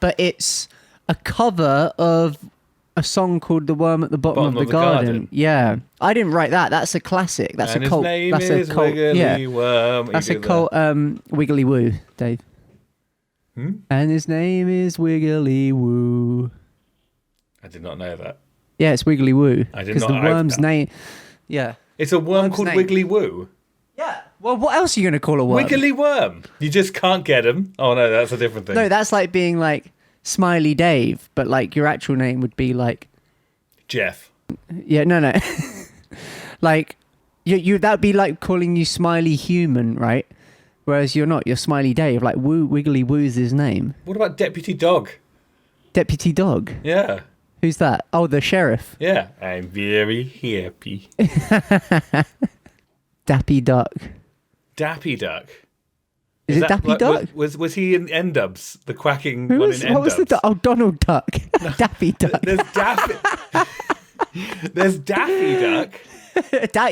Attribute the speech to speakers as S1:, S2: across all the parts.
S1: but it's a cover of a song called "The Worm at the Bottom of the Garden." Yeah, I didn't write that. That's a classic. That's
S2: and
S1: a cult.
S2: His name
S1: that's
S2: is
S1: a cult.
S2: Wiggly Worm.
S1: That's a cult. Wiggly Woo, Dave. And his name is Wiggly Woo.
S2: I did not know that.
S1: Yeah, it's Wiggly Woo.
S2: I did
S1: because
S2: not.
S1: the worm's name. Yeah,
S2: it's a worm called
S1: name.
S2: Wiggly Woo.
S1: Yeah. Well, what else are you going to call a worm?
S2: Wiggly Worm. You just can't get him. Oh no, that's a different thing.
S1: No, that's like being like Smiley Dave, but like your actual name would be like
S2: Jeff.
S1: Yeah, no. Like you that'd be like calling you Smiley Human, right? Whereas you're not. You're Smiley Dave. Like Wiggly Woo's his name.
S2: What about Deputy Dog?
S1: Deputy Dog.
S2: Yeah.
S1: Who's that? Oh, the sheriff.
S2: Yeah. I'm very happy.
S1: Dappy Duck.
S2: Dappy Duck.
S1: Is it Dappy Duck?
S2: Was he in N-Dubs? The quacking
S1: Who
S2: one
S1: was,
S2: in N-Dubs?
S1: what was the duck? Oh, Donald Duck. Dappy Duck.
S2: There's Daffy. There's Daffy Duck.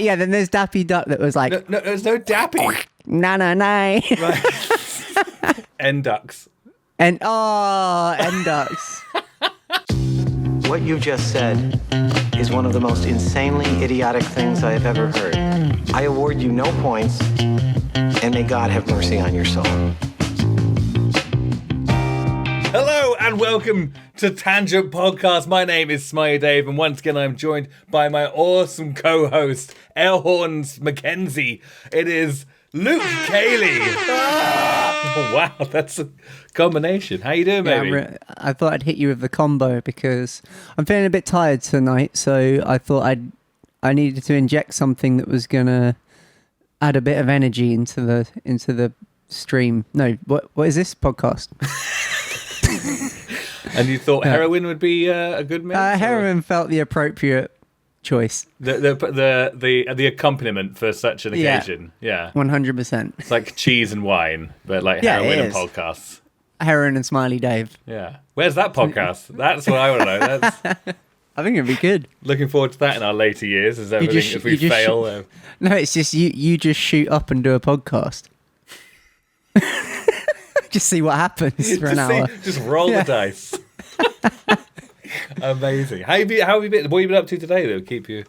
S1: Yeah, then there's Dappy Duck that was like...
S2: No, there's no Dappy.
S1: Na.
S2: Right. N-Ducks.
S1: N-Ducks.
S3: What you just said is one of the most insanely idiotic things I have ever heard. I award you no points, and may God have mercy on your soul.
S2: Hello and welcome to Tangent Podcast. My name is Smiley Dave, and once again I'm joined by my awesome co-host, Air Horns Mackenzie. It is Luke Cayley. Oh, wow, that's a combination. How you doing, baby?
S1: Yeah, I thought I'd hit you with the combo because I'm feeling a bit tired tonight, so I thought I needed to inject something that was gonna add a bit of energy into the stream. No, what is this podcast?
S2: And you thought heroin would be a good mix?
S1: Heroin felt the appropriate choice.
S2: The accompaniment for such an occasion. Yeah.
S1: 100%.
S2: It's like cheese and wine, but like heroin and podcasts.
S1: Heroin and Smiley Dave.
S2: Yeah. Where's that podcast? That's what I want to know.
S1: I think it'd be good.
S2: Looking forward to that in our later years as everything, if we fail.
S1: No, it's just you just shoot up and do a podcast. Just see what happens for an hour.
S2: Just roll the dice. Amazing. How have you been? What have you been up to today that will keep you?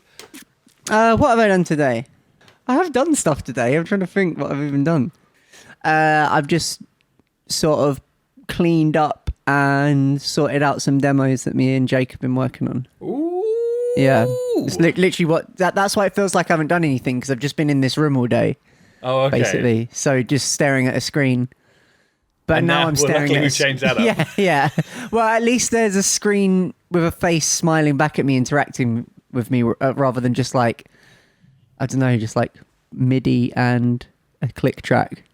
S1: What have I done today? I have done stuff today. I'm trying to think what I've even done. I've just sort of cleaned up and sorted out some demos that me and Jake have been working on.
S2: Ooh.
S1: Yeah. It's literally what... That's why it feels like I haven't done anything, because I've just been in this room all day.
S2: Oh, okay.
S1: Basically. So just staring at a screen. But now I'm staring at...
S2: we changed that up.
S1: Yeah. Well, at least there's a screen with a face smiling back at me, interacting with me, rather than just like, I don't know, just like MIDI and a click track.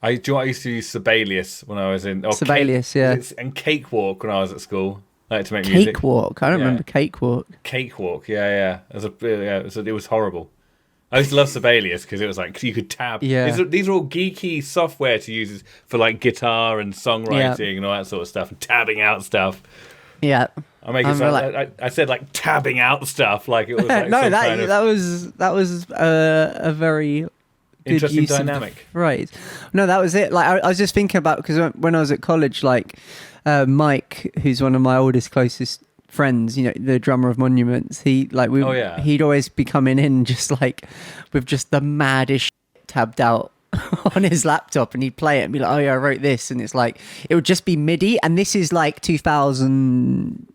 S2: I used to use Sibelius when I was in...
S1: Sibelius, yeah.
S2: And Cakewalk when I was at school. I like to make music.
S1: Cakewalk? I don't remember Cakewalk.
S2: Cakewalk, yeah. It was horrible. I used to love Sibelius because it was like you could tab.
S1: Yeah.
S2: These are all geeky software to use for like guitar and songwriting and all that sort of stuff, and tabbing out stuff.
S1: Yeah.
S2: I said like tabbing out stuff like it was like
S1: no,
S2: some
S1: that was a very good
S2: interesting
S1: use
S2: dynamic.
S1: Of the phrase. No, that was it. Like I was just thinking about, because when I was at college, like Mike, who's one of my oldest, closest friends, you know, the drummer of Monuments, he'd always be coming in just like with just the maddest shit tabbed out on his laptop, and he'd play it and be like, oh yeah, I wrote this, and it's like it would just be MIDI, and this is like 2000.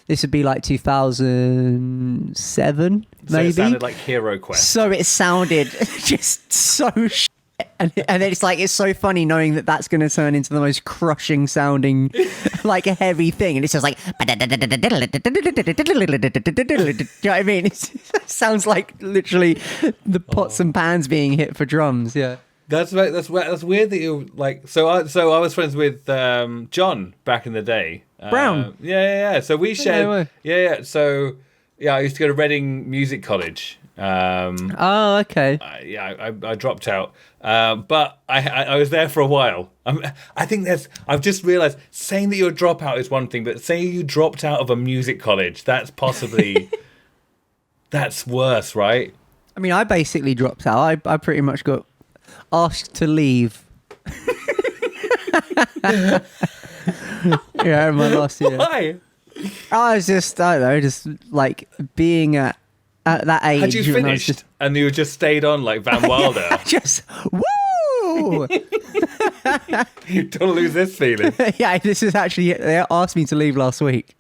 S1: This would be like 2007, maybe.
S2: So it sounded like Hero Quest.
S1: So it sounded just so shit. And then it's like, it's so funny knowing that that's going to turn into the most crushing sounding, like a heavy thing. And it's just like, do you know what I mean? It sounds like literally the pots and pans being hit for drums. Yeah.
S2: That's weird that you like. So I was friends with John back in the day.
S1: Brown.
S2: Yeah. So we shared. Yeah. So yeah, I used to go to Reading Music College.
S1: Oh, okay.
S2: I dropped out, but I was there for a while. I've just realised saying that you're a dropout is one thing, but saying you dropped out of a music college, that's possibly that's worse, right?
S1: I mean, I basically dropped out. I pretty much got asked to leave. Yeah, in my last year.
S2: Why?
S1: I was just, I don't know, just like being at that age.
S2: Had you finished and you just stayed on like Van Wilder?
S1: Just, woo!
S2: You don't lose this feeling.
S1: Yeah, this is actually, they asked me to leave last week.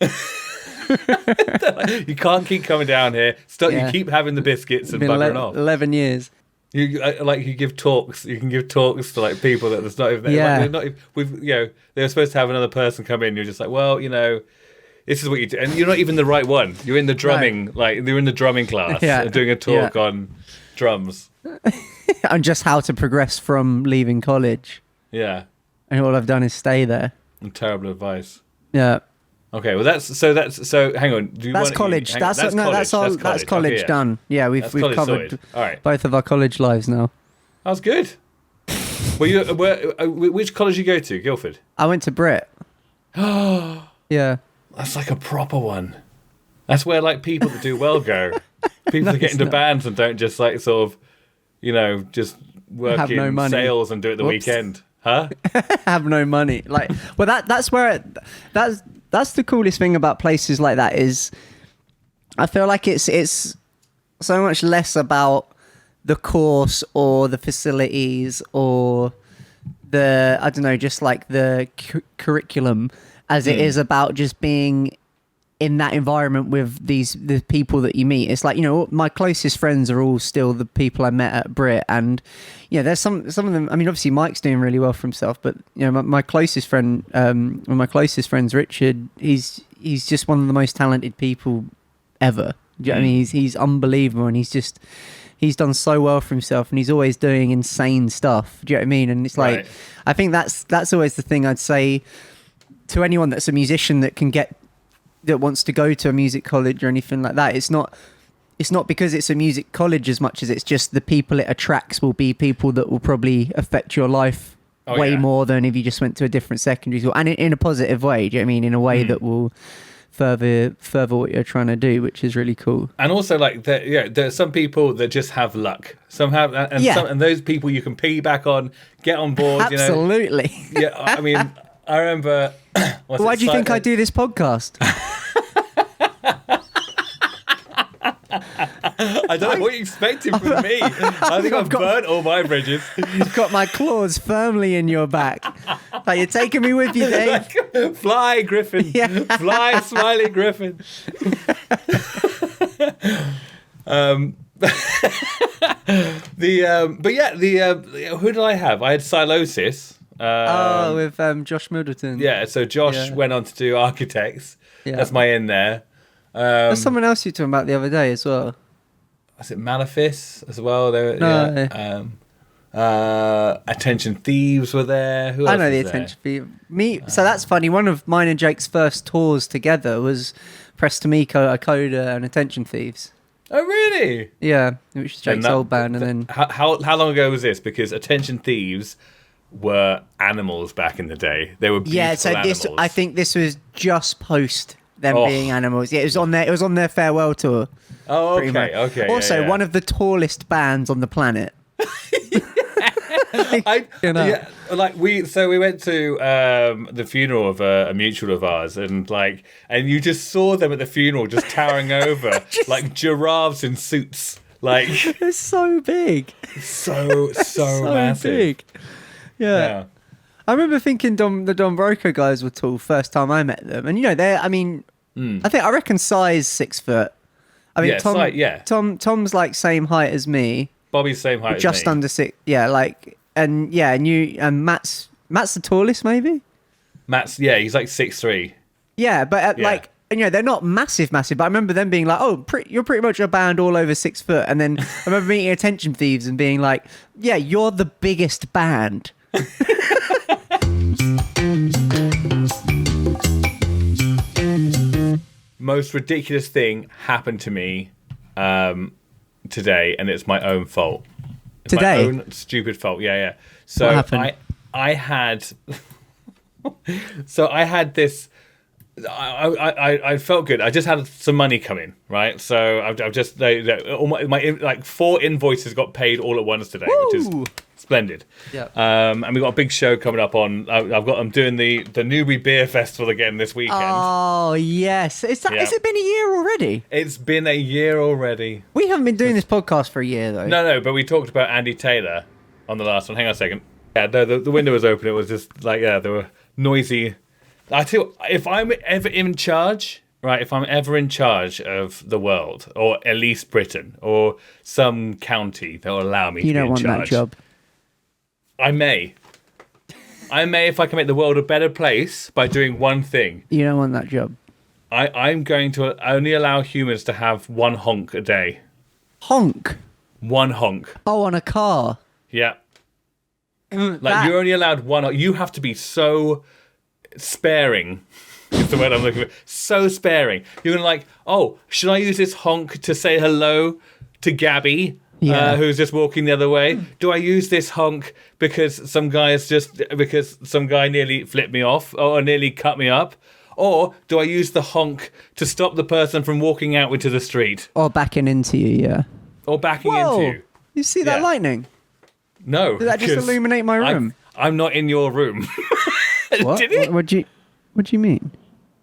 S2: You can't keep coming down here. Stop.
S1: Yeah.
S2: You keep having the biscuits and buggering off.
S1: 11 years.
S2: You you give talks. You can give talks to like people that there's not even.
S1: Yeah.
S2: Like, not even, they were supposed to have another person come in. You're just like, well, this is what you do, and you're not even the right one. You're in the drumming, you're in the drumming class, and doing a talk on drums.
S1: And just how to progress from leaving college.
S2: Yeah.
S1: And all I've done is stay there.
S2: And terrible advice.
S1: Yeah.
S2: Okay, well that's so. Hang on,
S1: that's college. That's college done. Yeah, we've covered
S2: all right.
S1: Both of our college lives now.
S2: That was good. Which college did you go to? Guildford.
S1: I went to Brit. Yeah.
S2: That's like a proper one. That's where like people that do well go. People that get into bands and don't just like sort of, just work in sales and do it the weekend. Huh?
S1: Have no money. Like, well, that's where that's the coolest thing about places like that is, I feel like it's so much less about the course or the facilities or the, I don't know, just like the curriculum as it is about just being in that environment with the people that you meet. It's like, my closest friends are all still the people I met at Brit, and there's some of them. I mean, obviously Mike's doing really well for himself, but my closest friend, one of my closest friends, Richard, he's just one of the most talented people ever. Do you know what I mean? He's unbelievable, and he's done so well for himself, and he's always doing insane stuff. Do you know what I mean? And it's like, I think that's always the thing I'd say to anyone that's a musician that wants to go to a music college or anything like that. It's not because it's a music college as much as it's just the people it attracts will be people that will probably affect your life way more than if you just went to a different secondary school, and in a positive way. Do you know what I mean? In a way that will further what you're trying to do, which is really cool.
S2: And also, like, there are some people that just have luck. Some have, and those people you can piggyback on, get on board.
S1: Absolutely.
S2: Yeah, I mean, I remember.
S1: Why do you think I do this podcast?
S2: I don't know what you expected from me. I think I've burnt all my bridges.
S1: I've got my claws firmly in your back. Are you taking me with you, Dave?
S2: Fly, Griffin. Yeah. Fly, Smiley Griffin. Who did I have? I had Silosis.
S1: With Josh Middleton.
S2: Yeah, so Josh went on to do Architects. Yeah. That's my in there.
S1: There's someone else you were talking about the other day as well.
S2: Was it Malefice as well? Attention Thieves were there. Who else
S1: I know the Attention Thieves. So that's funny. One of mine and Jake's first tours together was Press To Meco, Akoda, and Attention Thieves.
S2: Oh, really?
S1: Yeah, which is Jake's old band. And then
S2: how long ago was this? Because Attention Thieves were animals back in the day. They were beautiful animals.
S1: I think this was just post them being animals. Yeah, it was on their farewell tour.
S2: Oh, okay.
S1: Also, one of the tallest bands on the planet.
S2: We went to the funeral of a mutual of ours, and you just saw them at the funeral, just towering over like giraffes in suits. Like,
S1: they're so big,
S2: so massive.
S1: Big. Yeah. I remember thinking the Don Broco guys were tall first time I met them, and I reckon size 6 foot. I mean, Tom's like same height as me.
S2: Bobby's same height,
S1: just
S2: as me.
S1: under 6. Yeah, and Matt's the tallest, maybe.
S2: Matt's he's like 6'3".
S1: Yeah, but they're not massive. But I remember them being like, you're pretty much a band all over 6 foot. And then I remember meeting Attention Thieves and being like, yeah, you're the biggest band.
S2: Most ridiculous thing happened to me today, and it's my own fault. It's
S1: today?
S2: my own stupid fault. Yeah. So
S1: what happened?
S2: I had I had this I felt good. I just had some money come in, right? So I've just all my like 4 invoices got paid all at once today, which is splendid.
S1: Yeah.
S2: And we've got a big show coming up on. I'm doing the Newbury Beer Festival again this weekend.
S1: Oh yes, has it been a year already?
S2: It's been a year already.
S1: We haven't been doing this podcast for a year though.
S2: No, but we talked about Andy Taylor on the last one. Hang on a second. Yeah, no, the window was open. It was just like there were noisy. I tell you, if I'm ever in charge, right? If I'm ever in charge of the world, or at least Britain, or some county that will allow me to be in charge.
S1: You don't want that job.
S2: I may, if I can make the world a better place by doing one thing.
S1: You don't want that job.
S2: I'm going to only allow humans to have 1 honk a day.
S1: Honk?
S2: 1 honk.
S1: Oh, on a car?
S2: Yeah. You're only allowed 1. You have to be so sparing. Is the word I'm looking for. So sparing. You're going to like, oh, should I use this honk to say hello to Gabby? Who's just walking the other way? Do I use this honk because some guy nearly flipped me off or nearly cut me up? Or do I use the honk to stop the person from walking out into the street?
S1: Or backing into you, yeah.
S2: Or backing into you.
S1: You see that lightning?
S2: No.
S1: Did that just illuminate my room?
S2: I'm not in your room.
S1: What?
S2: Did it?
S1: What do you mean?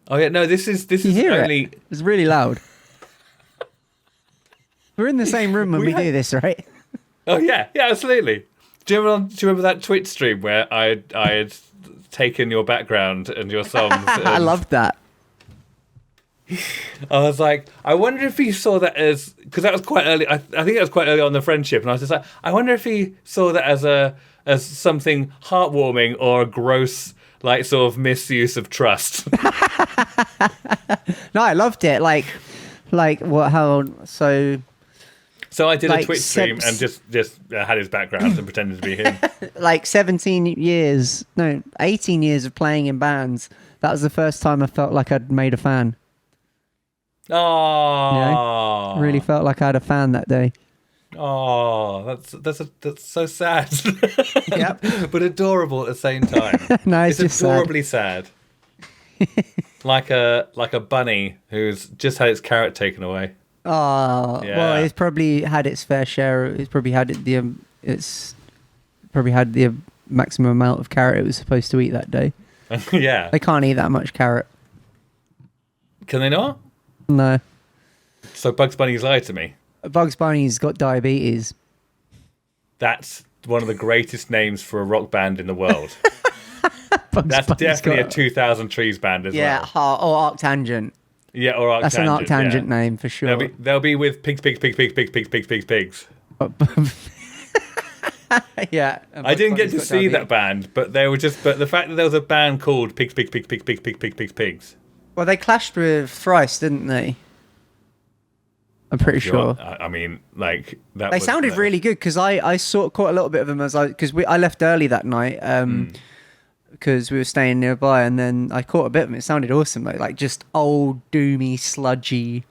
S2: Oh yeah, no, this is only...
S1: It's really loud. We're in the same room when we do this, right?
S2: Oh yeah, absolutely. Do you remember that Twitch stream where I had taken your background and your songs?
S1: I loved that.
S2: I was like, I wonder if he saw that as, because that was quite early. I think it was quite early on in the friendship, and I was just like, I wonder if he saw that as something heartwarming or a gross, like, sort of misuse of trust.
S1: No, I loved it. Like what? How?
S2: So I did a Twitch stream and just had his background and pretended to be him.
S1: Like 18 years of playing in bands. That was the first time I felt like I'd made a fan.
S2: Oh,
S1: really felt like I had a fan that day.
S2: Oh, that's so sad.
S1: Yep.
S2: But adorable at the same time.
S1: No,
S2: it's just adorably sad. like a bunny who's just had its carrot taken away.
S1: Oh, yeah. Well, it's probably had its fair share. It's probably had the maximum amount of carrot it was supposed to eat that day.
S2: Yeah,
S1: they can't eat that much carrot.
S2: Can they not?
S1: No.
S2: So Bugs Bunny's lied to me.
S1: Bugs Bunny's got diabetes.
S2: That's one of the greatest names for a rock band in the world. That's definitely a 2000 Trees band as well.
S1: Yeah, or Arctangent.
S2: Yeah, or Arctangent.
S1: That's an Arctangent name for sure.
S2: They'll be with pigs.
S1: Yeah.
S2: I didn't get to see that band, but they were but the fact that there was a band called Pigs.
S1: Well, they clashed with Thrice, didn't they? I'm pretty sure.
S2: I mean, like that.
S1: They sounded really good because I caught a little bit of them because I left early that night because we were staying nearby, and then I caught a bit of them. It sounded awesome, like just old doomy sludgy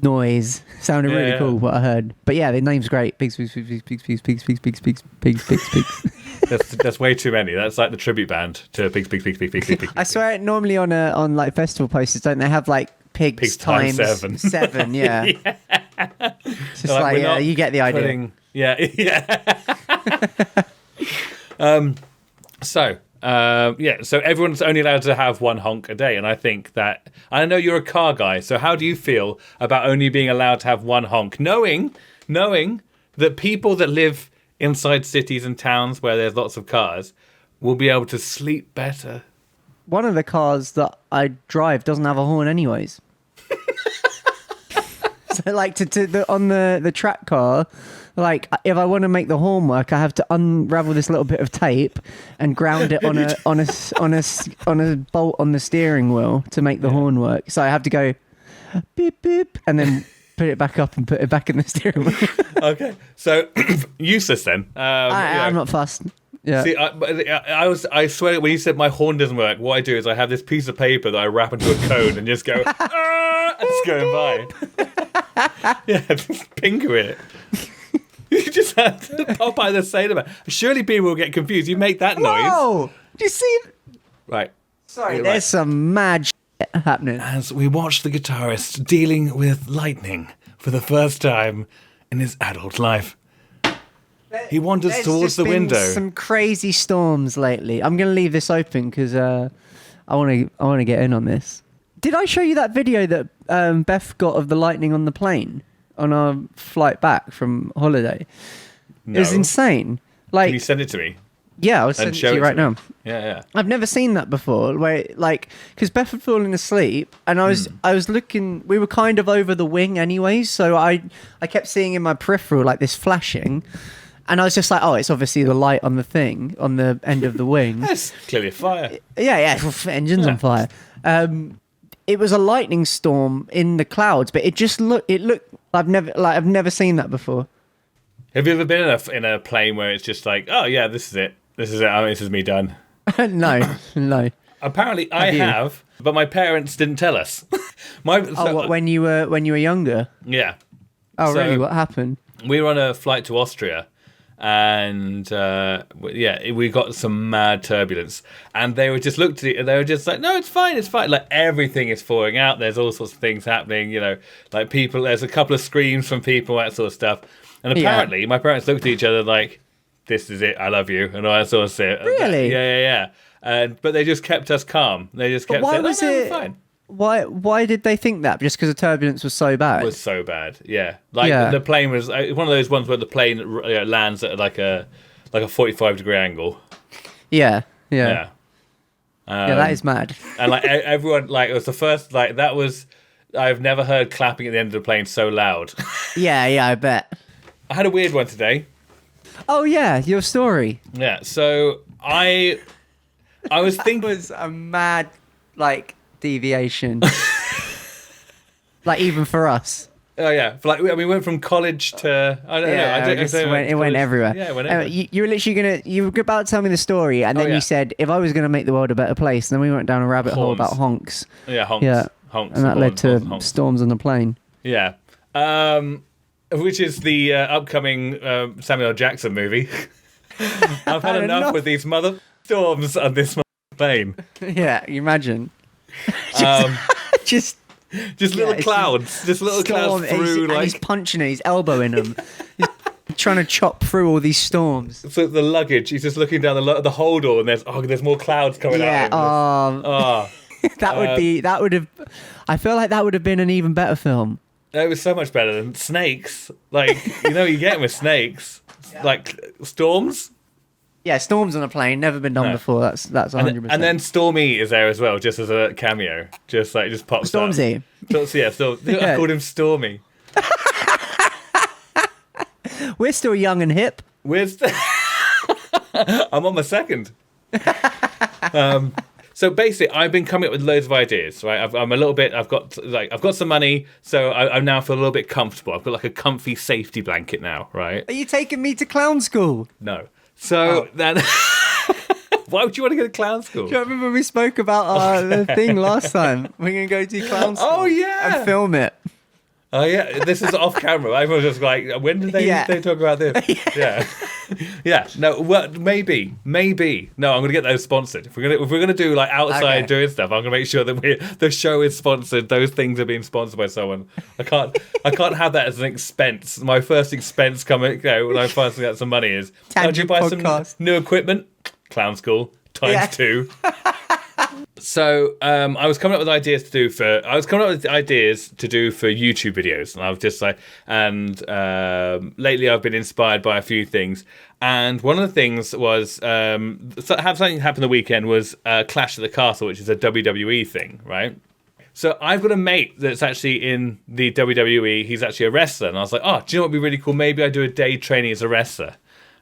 S1: noise. Sounded really cool what I heard. But yeah, the name's great. Pigs.
S2: That's way too many. That's like the tribute band to pigs.
S1: I swear, normally on like festival posters, don't they have like pigs times 7? Yeah. Yeah. It's just like you get the idea.
S2: So everyone's only allowed to have 1 honk a day, and I think that I know you're a car guy. So how do you feel about only being allowed to have 1 honk, knowing that people that live inside cities and towns where there's lots of cars will be able to sleep better?
S1: One of the cars that I drive doesn't have a horn anyways. So like on the track car, like if I want to make the horn work, I have to unravel this little bit of tape and ground it on a bolt on the steering wheel to make the horn work. So I have to go beep beep and then put it back up and put it back in the steering wheel.
S2: Okay, so useless then.
S1: I'm not fussed. Yeah.
S2: See, I swear when you said my horn doesn't work, what I do is I have this piece of paper that I wrap into a cone and just go, just going by. Yeah, just pinker it. You just have to pop out the same about. Surely people will get confused. You make that noise.
S1: Whoa! Do you see?
S2: Right.
S1: Sorry, there's some mad shit happening.
S2: As we watch the guitarist dealing with lightning for the first time in his adult life. He wanders towards the window.
S1: There's some crazy storms lately. I'm going to leave this open because I want to get in on this. Did I show you that video that Beth got of the lightning on the plane on our flight back from holiday?
S2: No.
S1: It was insane. Like,
S2: can you send it to me?
S1: Yeah, I'll send it to you right now.
S2: Yeah.
S1: I've never seen that before. Where because Beth had fallen asleep, and I was looking. We were kind of over the wing anyway, so I kept seeing in my peripheral like this flashing, and I was just like, oh, it's obviously the light on the thing on the end of the wing.
S2: That's clearly a fire.
S1: Yeah, engine's on fire. It was a lightning storm in the clouds, but it looked. I've never seen that before.
S2: Have you ever been in a plane where it's just like, oh yeah, this is it. This is me done.
S1: No.
S2: Apparently, I have, but my parents didn't tell us.
S1: When you were younger?
S2: Yeah.
S1: Oh, really? What happened?
S2: We were on a flight to Austria, and we got some mad turbulence. And they were just looked at it, and they were just like, "No, it's fine, it's fine." Like everything is falling out. There's all sorts of things happening. Like people. There's a couple of screams from people, that sort of stuff. And apparently, my parents looked at each other like, "This is it. I love you," and all that sort of shit.
S1: Really?
S2: Yeah. But they just kept us calm. They just kept saying, "No, we're fine."
S1: Why did they think that? Just because the turbulence was so bad?
S2: It was so bad, yeah. The plane was one of those ones where the plane lands at like a 45-degree angle.
S1: Yeah.
S2: That
S1: is mad.
S2: And like everyone, like it was the first, like that was. I've never heard clapping at the end of the plane so loud.
S1: Yeah, I bet.
S2: I had a weird one today.
S1: Oh yeah, your story.
S2: Yeah, so I was thinking
S1: it was a mad deviation. Even for us.
S2: Oh yeah, we went from college to I don't know.
S1: It went everywhere.
S2: Yeah, it went everywhere.
S1: You were literally you were about to tell me the story, and then you said if I was going to make the world a better place, and then we went down a rabbit hole about honks.
S2: Yeah, honks.
S1: Yeah,
S2: honks,
S1: and that led to storms on the plane.
S2: Yeah, which is the upcoming Samuel L. Jackson movie. I've had enough with these mother storms on this plane.
S1: Yeah, you imagine. Just
S2: little clouds. Just little clouds through.
S1: And he's punching it, he's elbowing them. He's trying to chop through all these storms.
S2: So the luggage, he's just looking down the hold door and there's more clouds coming out.
S1: That would have I feel like that would have been an even better film.
S2: It was so much better than snakes. Like, you get with snakes. Yeah. Like storms.
S1: Yeah, storms on a plane, never been done before. That's 100%.
S2: And then Stormy is there as well, just as a cameo. Just pops
S1: Stormzy.
S2: Up. I called him Stormy.
S1: We're still young and hip.
S2: I'm on my second. So basically, I've been coming up with loads of ideas, right? I've got some money, so I now feel a little bit comfortable. I've got like a comfy safety blanket now, right?
S1: Are you taking me to clown school?
S2: No. So then, why would you want to go to clown school?
S1: Do you remember we spoke about the thing last time? We're going to go to clown school.
S2: Oh, yeah.
S1: And film it.
S2: Oh, yeah. This is off camera. I was just like, when did they talk about this? Yeah. Yeah. No, well, maybe. No, I'm going to get those sponsored. If we're going to do outside doing stuff, I'm going to make sure that the show is sponsored. Those things are being sponsored by someone. I can't have that as an expense. My first expense when I finally get some money is, did you buy some new equipment? Clown school times 2. So I was coming up with ideas to do for YouTube videos, and I was just lately I've been inspired by a few things, and one of the things was something happened the weekend was Clash at the Castle, which is a WWE thing, right? So I've got a mate that's actually in the WWE. He's actually a wrestler, and I was like, oh, do you know what would be really cool? Maybe I do a day training as a wrestler.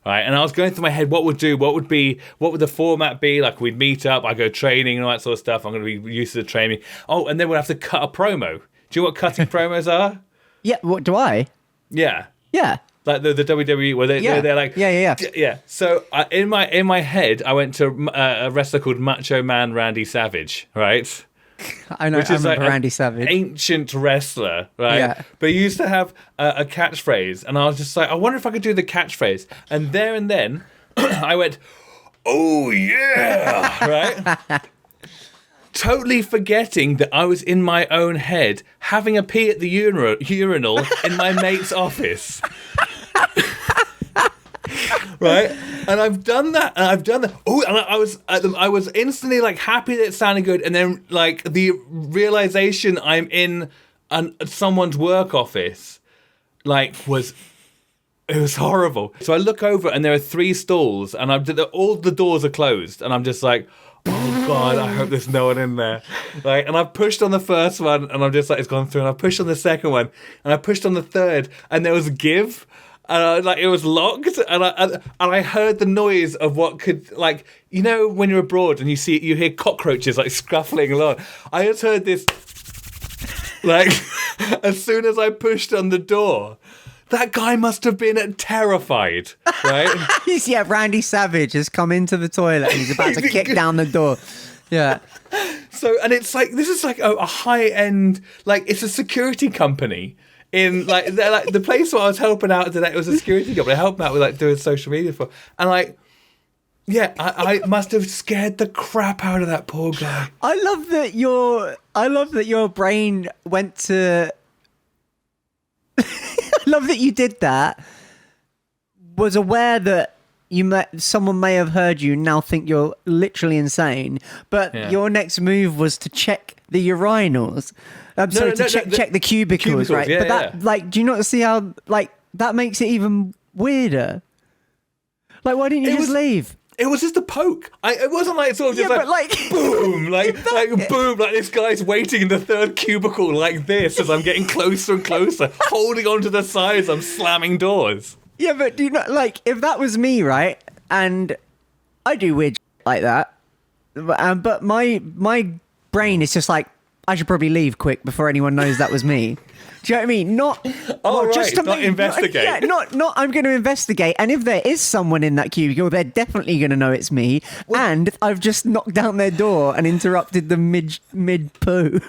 S2: Right, and I was going through my head, what would the format be? Like, we'd meet up, I go training and all that sort of stuff. I'm going to be used to the training. Oh, and then we'll have to cut a promo. Do you know what cutting promos are?
S1: Yeah, what do I?
S2: Yeah.
S1: Yeah.
S2: Like the WWE, where they're like...
S1: Yeah.
S2: So in my head, I went to a wrestler called Macho Man Randy Savage, right?
S1: I know,
S2: which is
S1: I remember Randy Savage.
S2: Ancient wrestler, right? Yeah. But he used to have a catchphrase, and I was just like, I wonder if I could do the catchphrase. And there and then, I went, oh yeah, right? totally forgetting that I was in my own head, having a pee at the urinal in my mate's office. Right, and I've done that. Oh, and I was instantly like happy that it sounded good, and then like the realization I'm in someone's work office, like it was horrible. So I look over, and there are 3 stalls, and all the doors are closed, and I'm just like, oh God, I hope there's no one in there. Like, and I've pushed on the first one, and I'm just like, it's gone through, and I pushed on the second one, and I pushed on the third, and there was a give. And it was locked, and I heard the noise of what could, like, you know, when you're abroad and you hear cockroaches like scuffling along. I just heard this, like, as soon as I pushed on the door. That guy must have been terrified, right?
S1: Yeah, Randy Savage has come into the toilet and he's about to kick down the door. Yeah.
S2: So, and it's like, this is like a high-end, like, it's a security company. In like the place where I was helping out today, it was a security company. I helped out with like doing social media for, and like, yeah, I must have scared the crap out of that poor guy.
S1: I love that your brain went to. I love that you did that. Was aware that someone may have heard you, now think you're literally insane, but your next move was to check the urinals. Check the cubicles, right?
S2: Yeah,
S1: but that, like, do you not see how, like, that makes it even weirder? Like, why didn't you just leave?
S2: It was just a poke. It wasn't like sort of just like boom, like boom, like this guy's waiting in the 3rd cubicle like this as I'm getting closer and closer, holding onto the sides. I'm slamming doors.
S1: Yeah, but do you not, like, if that was me, right? And I do weird like that, but my brain is just like, I should probably leave quick before anyone knows that was me. Do you know what I mean? Not
S2: just to investigate.
S1: Not I'm going to investigate. And if there is someone in that cubicle, they're definitely going to know it's me. And I've just knocked down their door and interrupted the mid poo.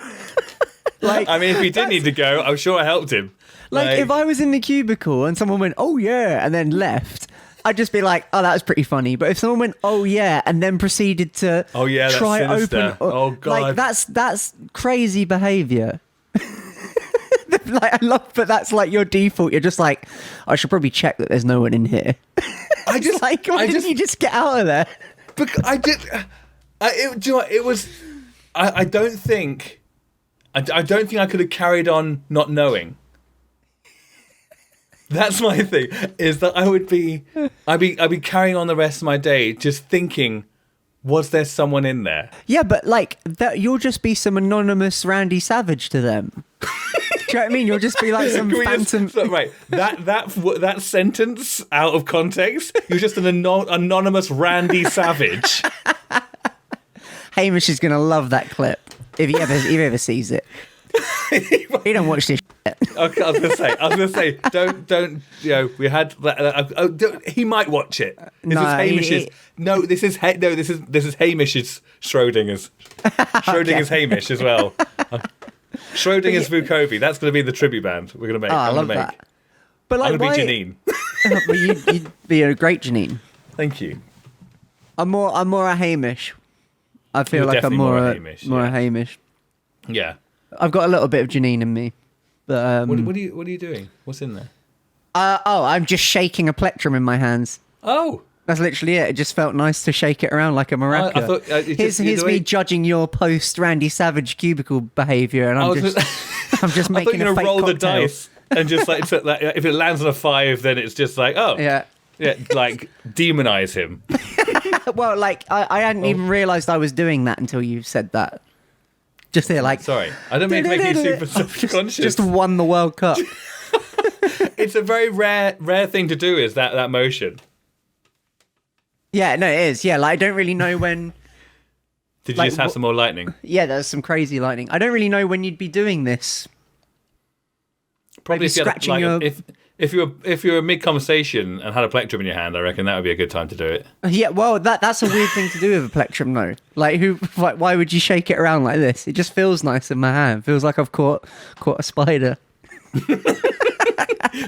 S2: Like, I mean, if he did need to go, I'm sure I helped him.
S1: Like, if I was in the cubicle and someone went, "Oh yeah," and then left, I'd just be like, "Oh, that was pretty funny." But if someone went, "Oh yeah," and then proceeded to try open,
S2: oh God,
S1: like that's crazy behaviour. Like, I love, but that's like your default. You're just like, I should probably check that there's no one in here. Why didn't you just get out of there?
S2: Because I did. Do you know what, it was. I don't think I could have carried on not knowing. That's my thing. Is that I'd be carrying on the rest of my day just thinking, was there someone in there?
S1: Yeah, but like that, you'll just be some anonymous Randy Savage to them. Do you know what I mean? You'll just be like some phantom.
S2: Right, that sentence out of context. You're just an anonymous Randy Savage.
S1: Hamish is gonna love that clip if he ever sees it. He don't watch this shit.
S2: Okay, I was gonna say, don't. You know, we had that. He might watch it. This is Hamish's. This is Hamish's Schrodinger's. Schrodinger's Hamish as well. Schrodinger's Vukovi. That's going to be the tribute band we're going to make.
S1: Oh, I love that. But like,
S2: I'm going to be Janine.
S1: Well, you'd be a great Janine.
S2: Thank you.
S1: I'm more a Hamish. I feel like I'm more a Hamish.
S2: Yeah.
S1: I've got a little bit of Janine in me. But
S2: what are you doing? What's in there?
S1: I'm just shaking a plectrum in my hands.
S2: Oh.
S1: That's literally it. It just felt nice to shake it around like a maraca.
S2: I thought,
S1: here's me judging your post Randy Savage cubicle behaviour, and I'm just making a fake
S2: roll
S1: cocktail.
S2: the dice and just like if it lands on a 5, then it's just like yeah, like demonize him.
S1: Well, like I hadn't even realised I was doing that until you said that. Just here, like,
S2: sorry, I don't mean to make you super self-conscious.
S1: Just won the World Cup.
S2: It's a very rare thing to do. Is that motion?
S1: Yeah, no, it is. Yeah, like I don't really know when.
S2: Did you just have some more lightning?
S1: Yeah, there's some crazy lightning. I don't really know when you'd be doing this.
S2: Probably
S1: maybe scratching your.
S2: If you were mid conversation and had a plectrum in your hand, I reckon that would be a good time to do it.
S1: Yeah, well, that's a weird thing to do with a plectrum, though. Like, why would you shake it around like this? It just feels nice in my hand. It feels like I've caught a spider.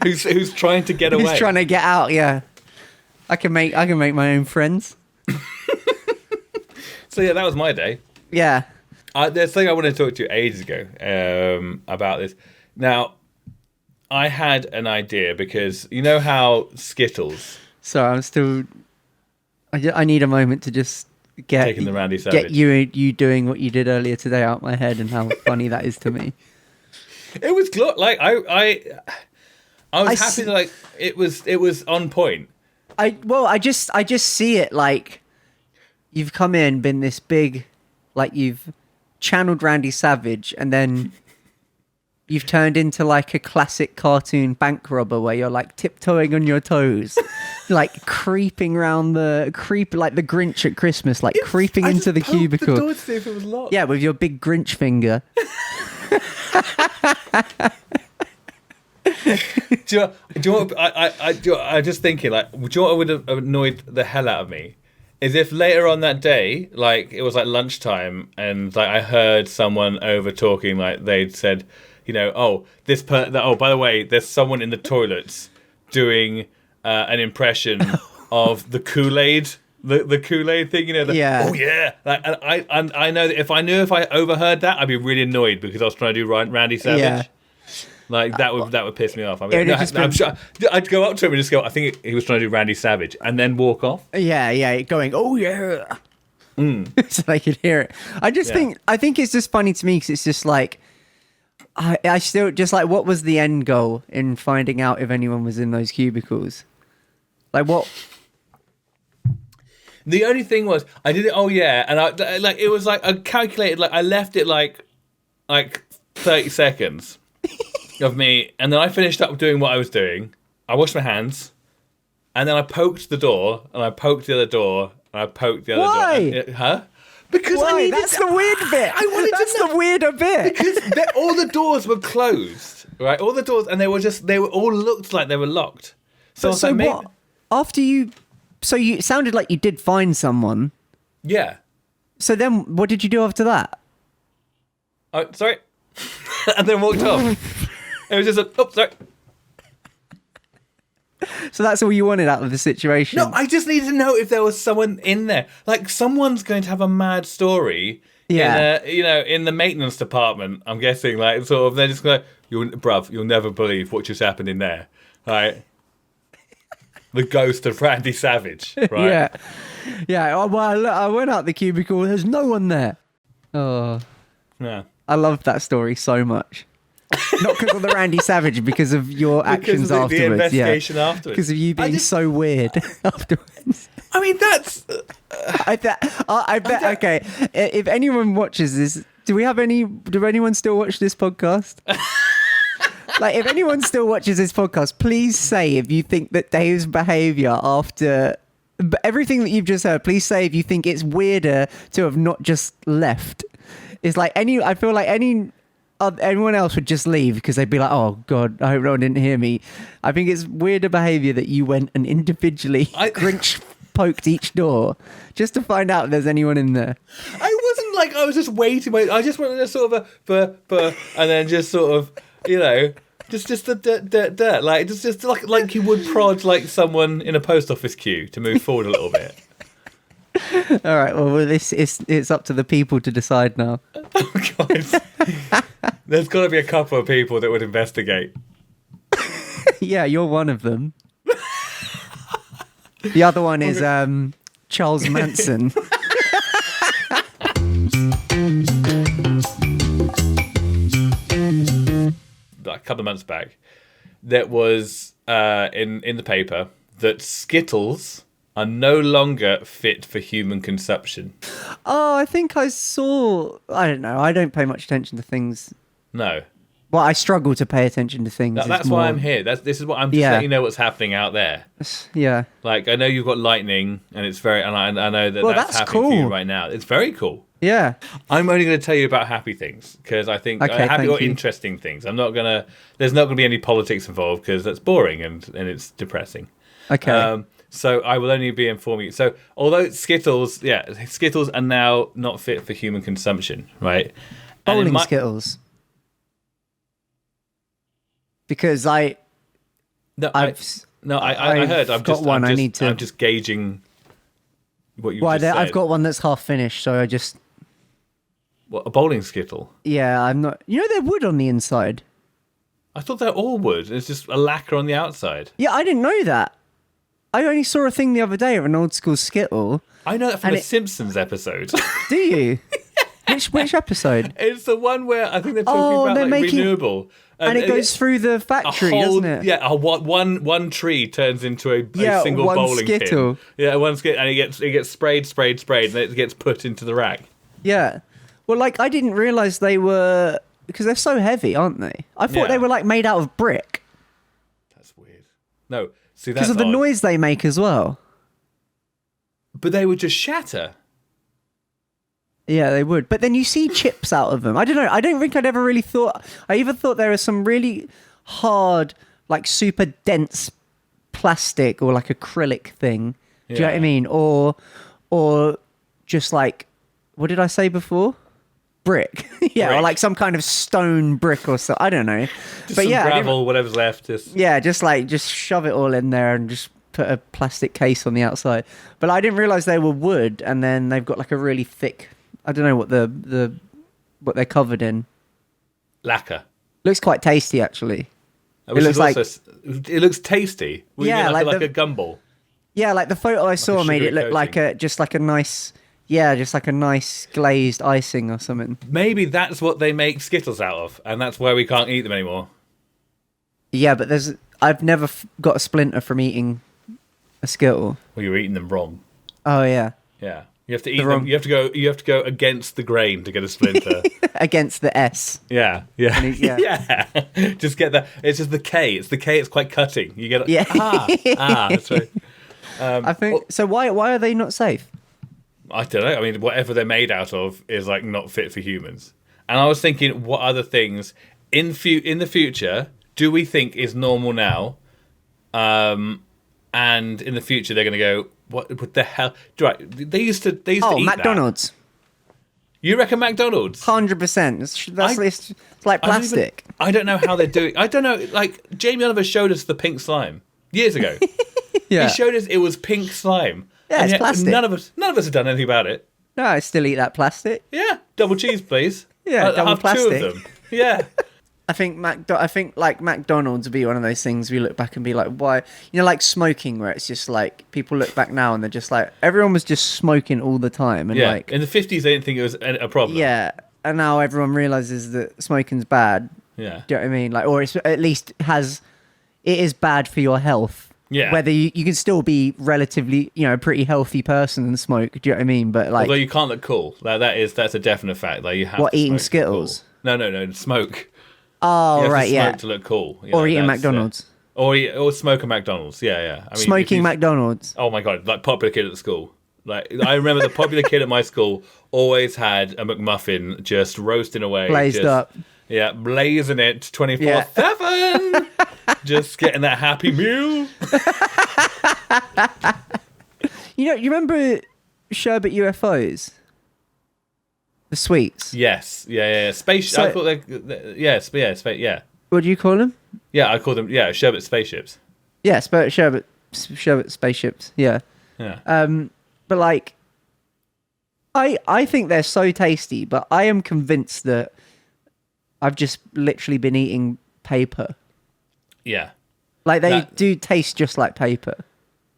S2: who's trying to get away?
S1: Who's trying to get out? Yeah, I can make my own friends.
S2: So yeah, that was my day.
S1: Yeah.
S2: There's something I wanted to talk to you ages ago about this. Now, I had an idea because you know how Skittles...
S1: Sorry, I'm still... I need a moment to just
S2: taking the Randy Savage.
S1: Get you doing what you did earlier today out my head and how funny that is to me.
S2: It was like I was happy that like it was on point.
S1: I just see it like you've come in, been this big, like you've channeled Randy Savage, and then you've turned into like a classic cartoon bank robber where you're like tiptoeing on your toes, like creeping around like the Grinch at Christmas, like creeping into the cubicle.
S2: The door to see if it was locked.
S1: Yeah, with your big Grinch finger.
S2: Do you know what, I'm just thinking, like, do you know what would have annoyed the hell out of me? Is if later on that day, like, it was like lunchtime, and like I heard someone over talking, like they'd said, you know, oh, by the way, there's someone in the toilets doing an impression of the Kool-Aid, the Kool-Aid thing, you know?
S1: Yeah.
S2: Oh yeah. Like, and I know that if I overheard that, I'd be really annoyed because I was trying to do Randy Savage. Yeah. Like that would piss me off. I mean, I'm sure I'd go up to him and just go, I think he was trying to do Randy Savage, and then walk off.
S1: Yeah, going, oh yeah, so I could hear it. I think it's just funny to me because it's just like I still just like, what was the end goal in finding out if anyone was in those cubicles? Like what?
S2: The only thing was I did it. Oh yeah, and I like it was like I calculated, like I left it like 30 seconds. Of me, and then I finished up doing what I was doing. I washed my hands, and then I poked the door, and I poked the other door, and I poked the other door.
S1: Why?
S2: Huh? Because
S1: why? That's the weird bit. That's the weirder bit.
S2: Because all the doors were closed, right? All the doors, and they were all looked like they were locked. So
S1: what? After it sounded like you did find someone.
S2: Yeah.
S1: So then, what did you do after that?
S2: Oh, sorry. And then walked off. It was just sorry.
S1: So that's all you wanted out of the situation?
S2: No, I just needed to know if there was someone in there. Like, someone's going to have a mad story.
S1: Yeah.
S2: In the maintenance department, I'm guessing. Like, sort of, they're just going, you'll never believe what just happened in there. Right? The ghost of Randy Savage. Right?
S1: Yeah. Oh, well, I went out the cubicle. There's no one there. Oh.
S2: Yeah.
S1: I love that story so much. Not because of the Randy Savage, because of your actions afterwards.
S2: The investigation afterwards.
S1: Because of you being so weird afterwards.
S2: I mean, that's...
S1: I bet. Okay, if anyone watches this, do anyone still watch this podcast? Like, if anyone still watches this podcast, please say if you think that Dave's behaviour after everything that you've just heard, please say if you think it's weirder to have not just left. It's like I feel like anyone else would just leave because they'd be like, oh God, I hope no one didn't hear me. I think it's weirder behaviour that you went and individually Grinch poked each door just to find out if there's anyone in there.
S2: I wasn't like, I was just waiting. I just went sort of and then just sort of, just the dirt. Like, just like you would prod like someone in a post office queue to move forward a little bit.
S1: All right, well, it's up to the people to decide now.
S2: Oh, God. There's got to be a couple of people that would investigate.
S1: Yeah, you're one of them. The other one is Charles Manson.
S2: Like a couple of months back, there was in the paper that Skittles are no longer fit for human consumption.
S1: Oh, I think I saw... I don't know. I don't pay much attention to things.
S2: No.
S1: Well, I struggle to pay attention to things.
S2: That's why I'm here. This is what I'm just letting you know what's happening out there.
S1: Yeah.
S2: Like, I know you've got lightning, and it's very... And I know that's happening for you right now. It's very cool.
S1: Yeah.
S2: I'm only going to tell you about happy things, because I think happy or interesting things. I'm not going to... There's not going to be any politics involved, because that's boring and it's depressing.
S1: Okay.
S2: So I will only be informing you. So although Skittles are now not fit for human consumption, right?
S1: Bowling Skittles. Because I heard.
S2: I've
S1: got one. I need to.
S2: I'm just gauging what you.
S1: I've got one that's half finished, so I just.
S2: What, a bowling skittle?
S1: Yeah, I'm not. You know, they're wood on the inside.
S2: I thought they're all wood. It's just a lacquer on the outside.
S1: Yeah, I didn't know that. I only saw a thing the other day of an old school skittle.
S2: I know that from a Simpsons episode.
S1: Do you? Which episode?
S2: It's the one where I think they're talking about renewable.
S1: And it goes through the factory, doesn't it?
S2: Yeah, one tree turns into a single bowling
S1: skittle.
S2: pin. Yeah, one skittle, and it gets sprayed, and it gets put into the rack.
S1: Yeah. Well, like, I didn't realise they were... Because they're so heavy, aren't they? I thought they were, like, made out of brick.
S2: That's weird. No, see, that's
S1: because of the noise they make as well.
S2: But they would just shatter.
S1: Yeah, they would. But then you see chips out of them. I don't know. I don't think I'd ever really thought... I even thought there was some really hard, like, super dense plastic or, like, acrylic thing. Do you know what I mean? Or just, like... What did I say before? Brick. Brick. Or like some kind of stone brick or so. I don't know.
S2: Just some gravel, whatever's left.
S1: Just shove it all in there and just put a plastic case on the outside. But I didn't realise they were wood, and then they've got like a really thick... I don't know what what they're covered in.
S2: Lacquer.
S1: Looks quite tasty, actually.
S2: It looks tasty. What do you mean, like a gumball?
S1: Yeah, like the photo I saw made it look like a nice... Yeah, just like a nice glazed icing or something.
S2: Maybe that's what they make Skittles out of, and that's why we can't eat them anymore.
S1: Yeah, but I've never got a splinter from eating a Skittle.
S2: Well, you're eating them wrong.
S1: Oh yeah.
S2: Yeah, you have to eat them. You have to go against the grain to get a splinter.
S1: Against the S.
S2: Yeah. Yeah. Just get that. It's just the K. It's the K. It's quite cutting. You get that's right.
S1: I think so. Why are they not safe?
S2: I don't know. I mean, whatever they're made out of is like not fit for humans. And I was thinking, what other things in the future do we think is normal now? And in the future they're going to go, what the hell? Right? They used to eat
S1: McDonald's.
S2: That. You reckon McDonald's?
S1: 100%. It's like plastic.
S2: I don't know how they're doing. I don't know. Like Jamie Oliver showed us the pink slime years ago.
S1: Yeah.
S2: He showed us it was pink slime.
S1: Yeah, it's plastic.
S2: None of us have done anything about it.
S1: No, I still eat that plastic.
S2: Yeah, double cheese, please.
S1: Yeah, double
S2: have
S1: plastic.
S2: 2 of them. Yeah.
S1: I think like McDonald's would be one of those things we look back and be like, why? You know, like smoking, where it's just like people look back now and they're just like, everyone was just smoking all the time, and like
S2: in the 50s they didn't think it was a problem.
S1: Yeah, and now everyone realizes that smoking's bad.
S2: Yeah.
S1: Do you know what I mean? Like, or it's, at least it is bad for your health.
S2: Yeah.
S1: Whether you can still be relatively, a pretty healthy person and smoke. Do you know what I mean? But like,
S2: although you can't look cool. That's a definite fact. Like you have to
S1: eating
S2: smoke
S1: Skittles?
S2: Cool. No, smoke.
S1: Oh,
S2: you have
S1: right,
S2: to smoke to look cool.
S1: Or eating McDonald's.
S2: Or smoke at McDonald's. Yeah. I mean,
S1: smoking McDonald's.
S2: Oh my god, like popular kid at school. Like I remember the popular kid at my school always had a McMuffin just roasting away,
S1: blazed up.
S2: Yeah, blazing it 24/7. Just getting that happy meal.
S1: You remember Sherbet UFOs? The sweets.
S2: Yes. Yeah. Space.
S1: So,
S2: I thought yeah.
S1: What do you call them?
S2: Yeah, I call them sherbet spaceships.
S1: Yeah, sherbet spaceships. Yeah.
S2: Yeah.
S1: But like, I think they're so tasty, but I am convinced that I've just literally been eating paper.
S2: Yeah.
S1: Like they do taste just like paper,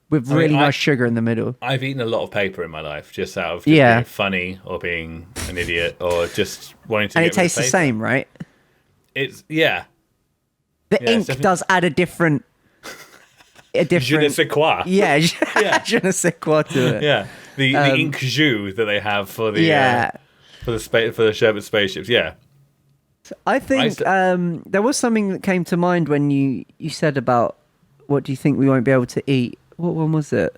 S1: with really nice sugar in the middle.
S2: I've eaten a lot of paper in my life, just out of being funny or being an idiot or just wanting to.
S1: And
S2: get
S1: it tastes the same, right?
S2: The
S1: ink does add a different.
S2: Je ne sais quoi.
S1: Yeah, je ne sais quoi to it.
S2: Yeah, the ink jus that they have for the for the sherbet spaceships. Yeah.
S1: I think there was something that came to mind when you said about what do you think we won't be able to eat? What one was it?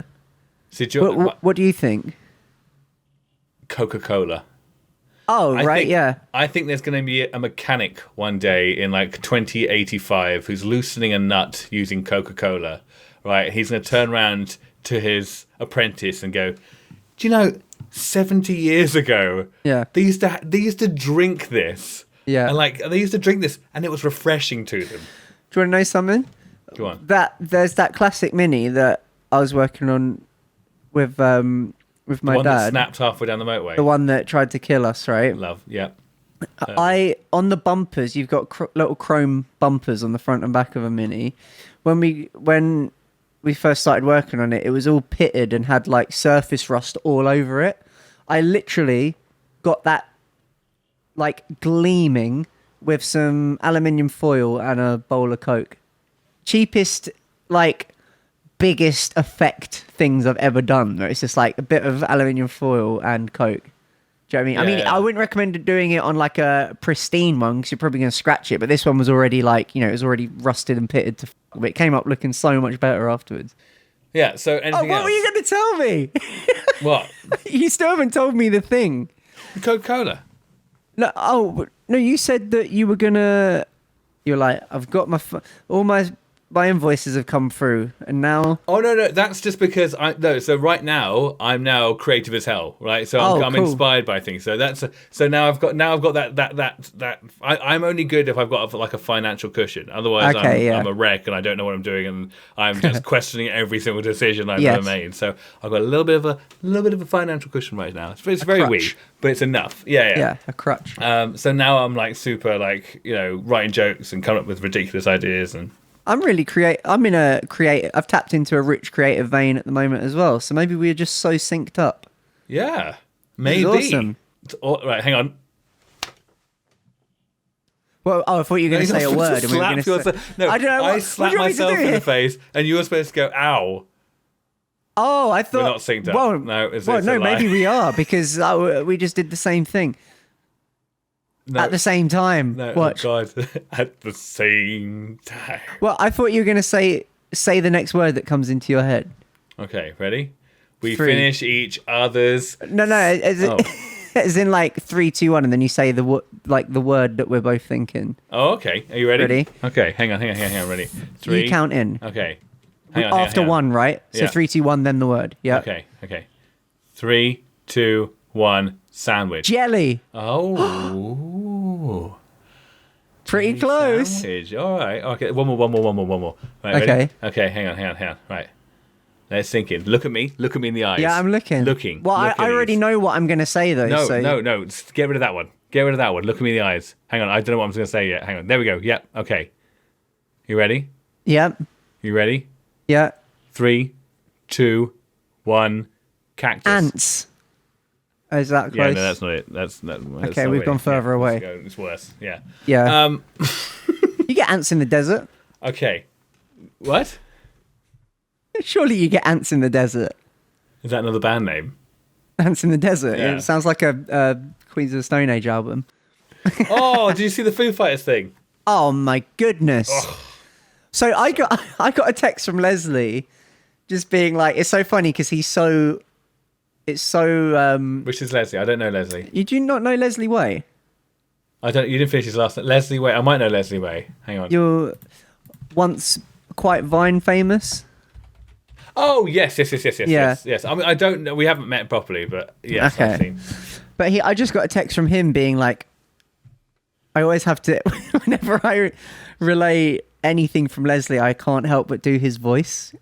S1: What do you think?
S2: Coca-Cola.
S1: Oh, right.
S2: I think there's going to be a mechanic one day in like 2085 who's loosening a nut using Coca-Cola. Right? He's going to turn around to his apprentice and go, "Do you know, 70 years ago, they used to drink this." Yeah, and like they used to drink this, and it was refreshing to them.
S1: Do you want to know something?
S2: Go on.
S1: There's that classic mini that I was working on with with my
S2: the one
S1: dad.
S2: that snapped halfway down the motorway.
S1: The one that tried to kill us, right?
S2: Love, yeah.
S1: On the bumpers, you've got little chrome bumpers on the front and back of a Mini. When we first started working on it, it was all pitted and had like surface rust all over it. I literally got that like gleaming with some aluminium foil and a bowl of Coke. Cheapest, like biggest effect things I've ever done. It's just like a bit of aluminium foil and Coke. Do you know what I mean? I wouldn't recommend doing it on like a pristine one because you're probably going to scratch it. But this one was already like, it was already rusted and pitted but it came up looking so much better afterwards.
S2: Yeah, so anything
S1: what
S2: else?
S1: were you going to tell me?
S2: What?
S1: You still haven't told me the thing.
S2: Coca-Cola.
S1: No, you said that you were going to... You're like, I've got all my invoices have come through, and now...
S2: Oh, no, that's just because so right now, I'm now creative as hell, right? So I'm
S1: cool.
S2: inspired by things. So now I've got that I'm only good if I've got like a financial cushion. Otherwise, I'm a wreck and I don't know what I'm doing, and I'm just questioning every single decision I've ever made. So I've got a little bit of a financial cushion right now. It's very weak, but it's enough. Yeah,
S1: a crutch.
S2: So now I'm like super like, writing jokes and coming up with ridiculous ideas and...
S1: I'm really I've tapped into a rich creative vein at the moment as well. So maybe we're just so synced up.
S2: Yeah, maybe.
S1: Awesome.
S2: Right, hang on.
S1: Well, I thought you were going to say a word. And we were going to say...
S2: No,
S1: I don't know.
S2: I slapped myself in the face, and you were supposed to go, ow.
S1: Oh, I thought...
S2: We're not synced up.
S1: Well,
S2: no, it's
S1: maybe we are, because we just did the same thing. No. At the same time.
S2: No,
S1: what?
S2: Oh God. At the same time.
S1: Well, I thought you were going to say the next word that comes into your head.
S2: Okay, ready? We
S1: 3.
S2: finish each other's...
S1: No, as in like 3, 2, 1, and then you say the word that we're both thinking.
S2: Oh, okay. Are you ready?
S1: Ready?
S2: Okay, hang on, ready. 3.
S1: You count in.
S2: Okay.
S1: After 1, right? So 3, 2, 1, then the word. Yeah.
S2: Okay. 3, 2, 1, sandwich.
S1: Jelly.
S2: Oh.
S1: Pretty close.
S2: Sandwich. All right. Okay. One more. Right,
S1: okay.
S2: Ready? Okay. Hang on. Right. Let's think in. Look at me in the eyes.
S1: Yeah, I'm looking. Well, I already know what I'm going to say, though.
S2: No. Just get rid of that one. Look at me in the eyes. Hang on. I don't know what I'm going to say yet. Hang on. There we go. Yep. Okay. You ready?
S1: Yep.
S2: You ready?
S1: Yeah.
S2: 3, 2, 1. Cactus.
S1: Ants. Is that close?
S2: Yeah, no, that's not it. That's
S1: okay, we've gone further away.
S2: It's worse. Yeah.
S1: Yeah. You get ants in the desert.
S2: Okay. What?
S1: Surely you get ants in the desert.
S2: Is that another band name?
S1: Ants in the desert.
S2: Yeah.
S1: It sounds like a Queens of the Stone Age album.
S2: Oh, did you see the Foo Fighters thing?
S1: Oh my goodness. Ugh. So I got a text from Leslie, just being like, it's so funny because it's so.
S2: Which is Leslie? I don't know Leslie.
S1: You do not know Leslie Way?
S2: You didn't finish his last name. Leslie Way. I might know Leslie Way. Hang on.
S1: You're once quite Vine famous.
S2: Oh yes. I mean, I don't know. We haven't met properly, but yes.
S1: Okay.
S2: I've seen.
S1: But I just got a text from him being like, I always have to, whenever I relay anything from Leslie, I can't help but do his voice.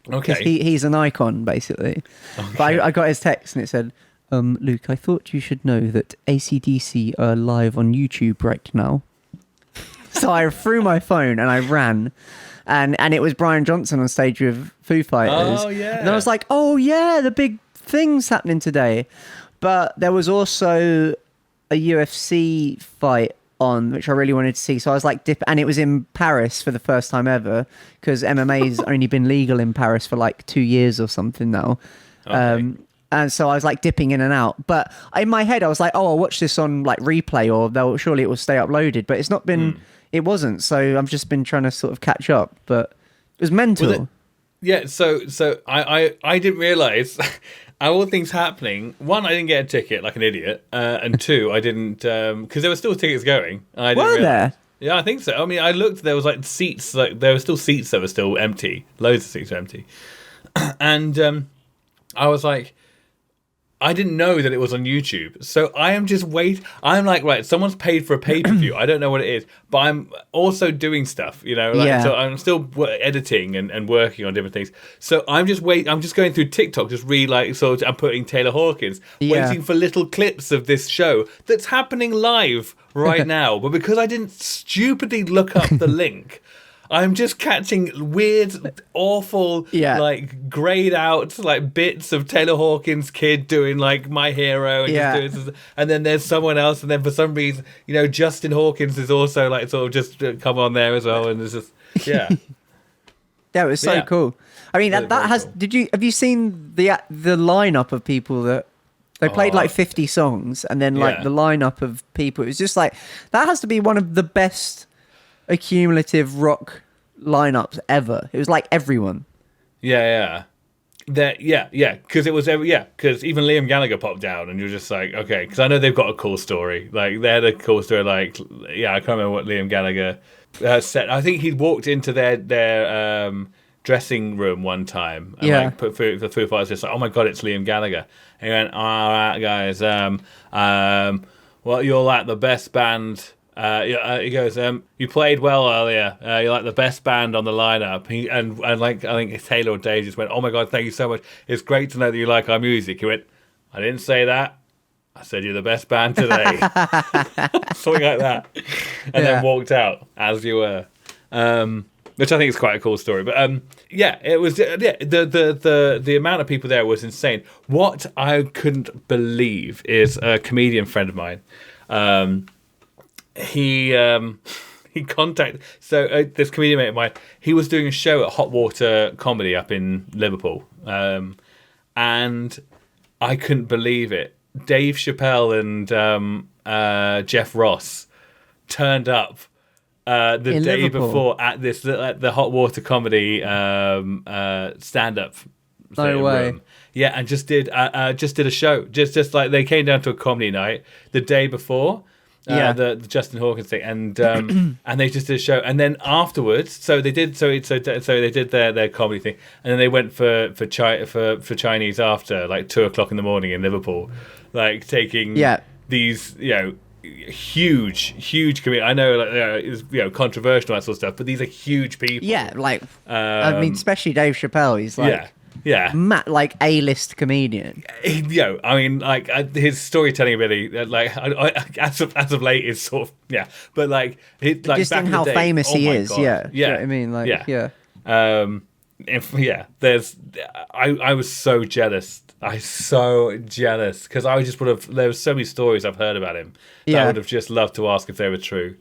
S2: Okay.
S1: Because he's an icon, basically. Okay. But I got his text and it said, Luke, I thought you should know that AC/DC are live on YouTube right now. So I threw my phone and I ran. And it was Brian Johnson on stage with Foo Fighters.
S2: Oh, yeah.
S1: And I was like, oh, yeah, the big thing's happening today. But there was also a UFC fight on, which I really wanted to see. So I was like, and it was in Paris for the first time ever, because MMA's only been legal in Paris for like 2 years or something now. Okay. And so I was like dipping in and out. But in my head, I was like, oh, I'll watch this on like replay, or surely it will stay uploaded. But it's not been... It wasn't, so I've just been trying to sort of catch up, but it was mental.
S2: So I didn't realise all things happening. One, I didn't get a ticket like an idiot, and two, I didn't because there were still tickets going. I didn't
S1: were there?
S2: Yeah, I think so. I mean, I looked. There was like seats. Like there were still seats that were still empty. Loads of seats were empty, and I was like, I didn't know that it was on YouTube. So I am just I'm like, right, someone's paid for a pay-per-view. I don't know what it is, but I'm also doing stuff, you know. Like, so I'm still editing and working on different things. So I'm just going through TikTok, just I'm putting Taylor Hawkins, waiting for little clips of this show that's happening live right now. But because I didn't stupidly look up the link, I'm just catching weird, awful, like grayed out like bits of Taylor Hawkins' kid doing like My Hero, and just doing, and then there's someone else, and then for some reason, you know, Justin Hawkins is also like sort of just come on there as well, and it's just it
S1: was so cool. I mean, that has. Cool. Have you seen the lineup of people that? They played like 50 songs, and then like the lineup of people. It was just like that has to be one of the best accumulative rock lineups ever. It was like everyone. Because it was because even Liam Gallagher popped down, and you're just like, okay, because I know they've got a cool story. Like they had a cool story. Like I can't remember what Liam Gallagher said. I think he walked into their dressing room one time and like put the Foo Fighters, just like, oh my god, it's Liam Gallagher. And he went, all right guys, well, you're like the best band. He goes, you played well earlier. You're like the best band on the lineup. And like I think Taylor or Dave just went, oh my god, thank you so much. It's great to know that you like our music. He went, I didn't say that. I said you're the best band today. Something like that. And then walked out as you were. Which I think is quite a cool story. But it was the amount of people there was insane. What I couldn't believe is a comedian friend of mine. He contacted this comedian mate of mine. He was doing a show at Hot Water Comedy up in Liverpool, and I couldn't believe it. Dave Chappelle and Jeff Ross turned up the day Liverpool.
S2: before at the Hot Water Comedy stand-up.
S1: No way.
S2: Room. Yeah, and just did a show. Just like they came down to a comedy night the day before. The Justin Hawkins thing, and they just did a show, and then afterwards, they did their comedy thing, and then they went for Chinese after like 2:00 in the morning in Liverpool, like taking these huge comedians. I know it's controversial, that sort of stuff, but these are huge people.
S1: Yeah, like I mean, especially Dave Chappelle. He's like like A-list comedian.
S2: I mean, like his storytelling ability, like as of late is sort of but like
S1: just in how famous he is. God. Yeah, you know what I mean, like there's I was so jealous. Because I just would have. There were so many stories I've heard about him that I would have just loved to ask if they were true.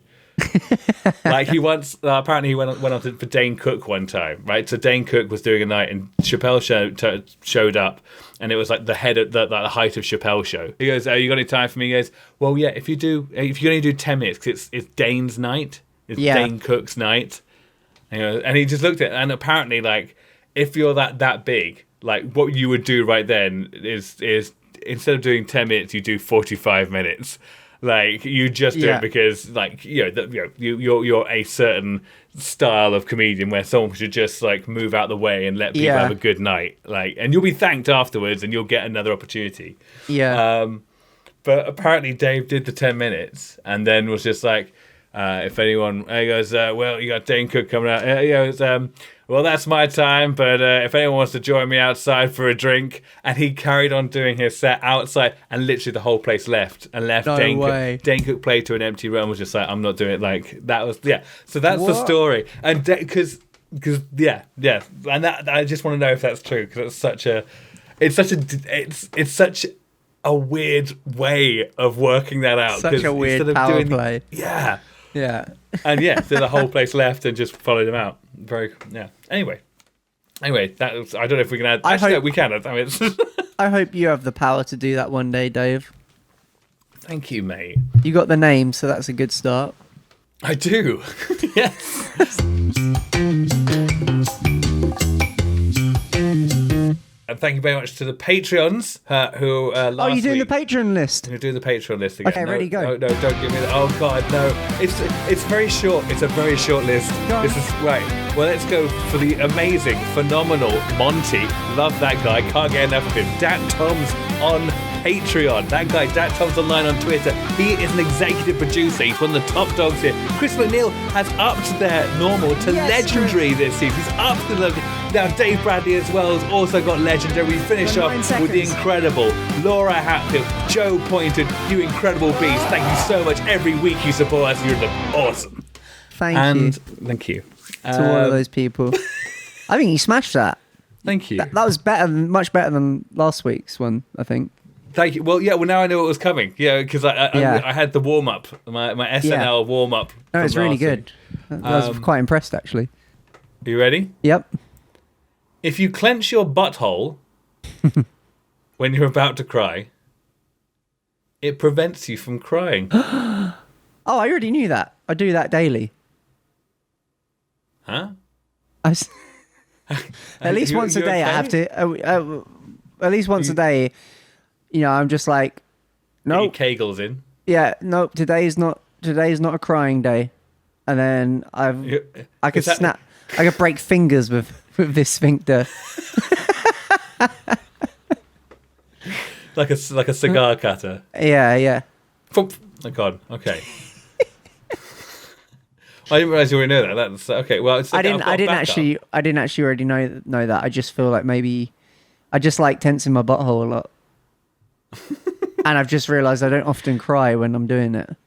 S1: Like he once apparently he went on for Dane Cook one time, right? So Dane Cook was doing a night, and Chappelle showed up, and it was like the height of Chappelle show. He goes, "You got any time for me?" He goes, "Well, yeah. If you only do 10 minutes, because it's Dane's night, it's Dane Cook's night." And he just looked at it, and apparently, like, if you're that big, like, what you would do right then is instead of doing 10 minutes, you do 45 minutes. Like, you just do it because, like, you're a certain style of comedian where someone should just, like, move out the way and let people have a good night. Like, and you'll be thanked afterwards, and you'll get another opportunity. Yeah. But apparently Dave did the 10 minutes and then was just like, if anyone, he goes, well, you got Dane Cook coming out. He goes, well, that's my time, but if anyone wants to join me outside for a drink. And he carried on doing his set outside, and literally the whole place left. No Dane way. Dane Cook played to an empty room, was just like, I'm not doing it. Like, that was, So that's the story. And because, and that, I just want to know if that's true, because it's such a weird way of working that out. Such a weird power play.
S2: Yeah. And so the whole place left and just followed him out. Anyway, that was, I don't know if we can add. We can add. I mean,
S1: I hope you have the power to do that one day, Dave.
S2: Thank you, mate.
S1: You got the name, so that's a good start.
S2: I do. Yes. And thank you very much to the Patreons who last
S1: you're doing
S2: week,
S1: the Patreon list.
S2: Who do the Patreon list again.
S1: Okay, ready, go.
S2: No, don't give me that. Oh, God, no. It's very short. It's a very short list. This is right. Well, let's go for the amazing, phenomenal Monty. Love that guy. Can't get enough of him. Dan Toms on Patreon. That guy, Dat Tom's Online on Twitter, he is an executive producer. He's one of the top dogs here. Chris McNeil has upped their normal to legendary this season. He's upped the level. Now Dave Bradley as well has also got legendary. We finish off with the incredible Laura Hatfield, Joe Pointed, you incredible beast. Thank you so much. Every week you support us. You're awesome.
S1: Thank you.
S2: Thank you.
S1: To all of those people. I think you smashed that.
S2: Thank you.
S1: That was much better than last week's one, I think.
S2: Thank you. Well, yeah. Well, now I know what was coming. Yeah, because I had the warm up, my SNL warm up.
S1: No, it's really good. I was quite impressed, actually.
S2: Are you ready?
S1: Yep.
S2: If you clench your butthole when you're about to cry, it prevents you from crying.
S1: Oh, I already knew that. I do that daily.
S2: Huh?
S1: At least once a day, okay? I have to. At least once a day, I'm just like, no.
S2: Get your kegels in.
S1: Yeah, no. Today's not a crying day, and then I could snap. I could break fingers with this sphincter.
S2: like a cigar cutter.
S1: Yeah.
S2: Oh God. Okay. I didn't realize you already know that. That's okay. Well,
S1: I didn't actually already know that. I just feel like maybe I just like tensing my butthole a lot, and I've just realised I don't often cry when I'm doing it.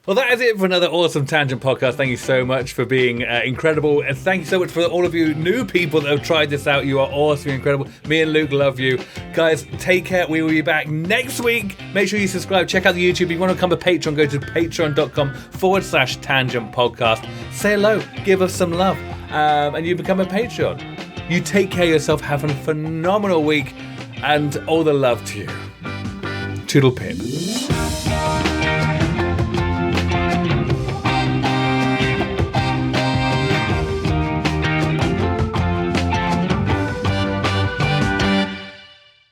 S2: Well, that is it for another awesome Tangent podcast. Thank you so much for being incredible. And thank you so much for all of you new people that have tried this out. You are awesome, incredible. Me and Luke love you. Guys, take care. We will be back next week. Make sure you subscribe. Check out the YouTube. If you want to become a patron, go to patreon.com/Tangent podcast. Say hello. Give us some love. And you become a Patreon. You take care of yourself. Have a phenomenal week. And all the love to you. Toodle pip.